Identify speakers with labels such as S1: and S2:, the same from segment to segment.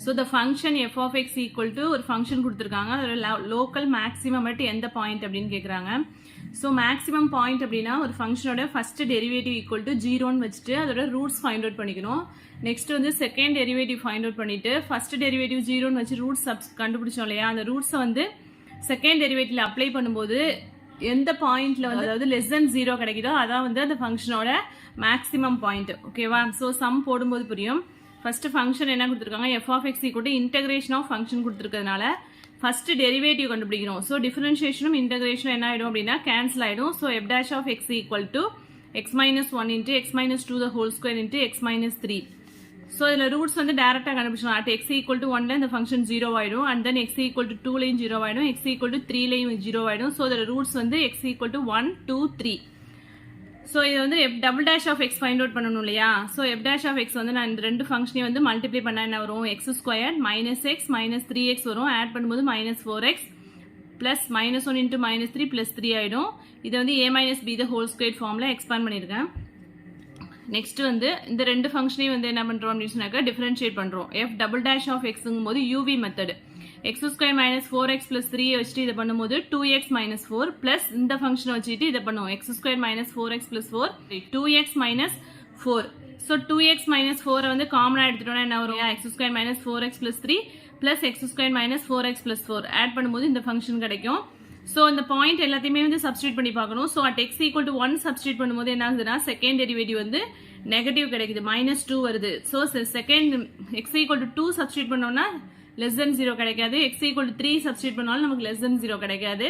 S1: So the function F of X equal to ஒரு function கொடுத்துருக்காங்க, அதோட லோக்கல் மேக்ஸிமம் மட்டும் எந்த பாயிண்ட் அப்படின்னு கேட்குறாங்க. ஸோ மேக்ஸிமம் பாயிண்ட் அப்படின்னா ஒரு ஃபங்க்ஷனோட ஃபர்ஸ்ட் டெரிவேட்டிவ் ஈக்குவல் டு 0ன்னு வச்சுட்டு அதோட ரூட்ஸ் ஃபைண்ட் அவுட் பண்ணிக்கணும். நெக்ஸ்ட் வந்து செகண்ட் டெரிவேட்டிவ் ஃபைண்ட் அவுட் பண்ணிட்டு ஃபர்ஸ்ட் டெரிவேட்டிவ் 0ன்னு வச்சு ரூட்ஸ் கண்டுபிடிச்சோம் இல்லையா, அந்த ரூட்ஸை வந்து செகண்ட் டெரிவேட்டிவ்ல அப்ளை பண்ணும்போது எந்த பாயிண்ட்ல வந்து அதாவது லெஸ் தென் 0 கிடைக்குதோ அதான் வந்து அந்த ஃபங்க்ஷனோட மேக்ஸிமம் பாயிண்ட். ஓகேவா? ஸோ சம் போடும்போது புரியும். ஃபர்ஸ்ட் ஃபங்க்ஷன் என்ன கொடுத்துருக்காங்க, F of X equal to integration of function கொடுத்துருக்கிறதுனால ஃபர்ஸ்ட் டெரிவேட்டிவ் கண்டுபிடிக்கணும். ஸோ டிஃபரன்ஷியேஷனும் இன்டகிரேஷனும் என்ன ஆயிடும் அப்படின்னா கேன்சல் ஆயிடும். So F dash of X equal to X minus 1 into X minus 2 the whole square into X minus 3. So இதில் roots வந்து டேரக்டாக கண்டுபிடிச்சோம். அட் எக்ஸ் ஈக்குவல் டு 1ல இந்த ஃபங்க்ஷன் 0 ஆயிடும், and then X equal to 2லையும் 0 ஆயிடும், எக்ஸ் ஈக்குவல் டு 3லையும் 0 ஆயிடும். ஸோ இதோட ரூட்ஸ் வந்து எக்ஸ் ஈக்குவல் டு 1, 2, 3. ஸோ இது வந்து F double dash of X find out பண்ணணும் இல்லையா. So F dash of X வந்து நான் இந்த ரெண்டு ஃபங்க்ஷனையும் வந்து மல்டிப்ளை பண்ணால் என்ன வரும், X square minus X minus 3x வரும். ஆட் பண்ணும்போது minus 4x plus minus 1 into minus 3 plus 3 ஆயிடும். இதை வந்து a minus B the whole square ஃபார்ம்ல எக்ஸ்பேண்ட் பண்ணியிருக்கேன். நெக்ஸ்ட் வந்து இந்த ரெண்டு ஃபங்க்ஷனையும் வந்து என்ன பண்றோம் அப்படின்னு சொன்னாக்கா டிஃபரன்ஷியேட் பண்றோம். எஃப் டபுள் டேஷ் ஆஃப் எக்ஸுங்கும் போது UV method X square minus 4x plus 3 வச்சுட்டு இதை பண்ணும்போது 2x மைனஸ் 4 பிளஸ் இந்த ஃபங்க்ஷனை வச்சுட்டு இதை பண்ணுவோம் X square minus 4x plus 4 2x minus 4. So 2x minus 4 வந்து காமனா எடுத்துட்டோம்னா என்ன வரும், X square minus 4x plus 3 plus X square minus 4x plus 4 add பண்ணும்போது இந்த ஃபங்க்ஷன் கிடைக்கும். ஸோ இந்த பாயிண்ட் எல்லாத்தையுமே வந்து சப்ஸ்டியூட் பண்ணி பார்க்கணும். So at X equal to 1 substitute பண்ணும்போது என்ன ஆகுதுன்னா செகண்ட் டெரிவேட்டிவ் வந்து நெகட்டிவ் கிடைக்குது, மைனஸ் 2 வருது. So second X equal to 2 substitute பண்ணோம்னா லெஸ் தென் 0 கிடைக்காது, எக்ஸ் ஈக்குவல் டு 3 சப்ஸ்டியூட் பண்ணாலும் நமக்கு லெஸ் தென் 0 கிடைக்காது.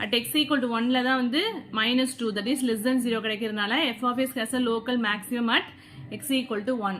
S1: அட் எக்ஸ் ஈக்குவல் டு 1ல தான் வந்து minus 2 that is less than 0 கிடைக்கிறதுனால F of X has a local maximum at X equal to 1.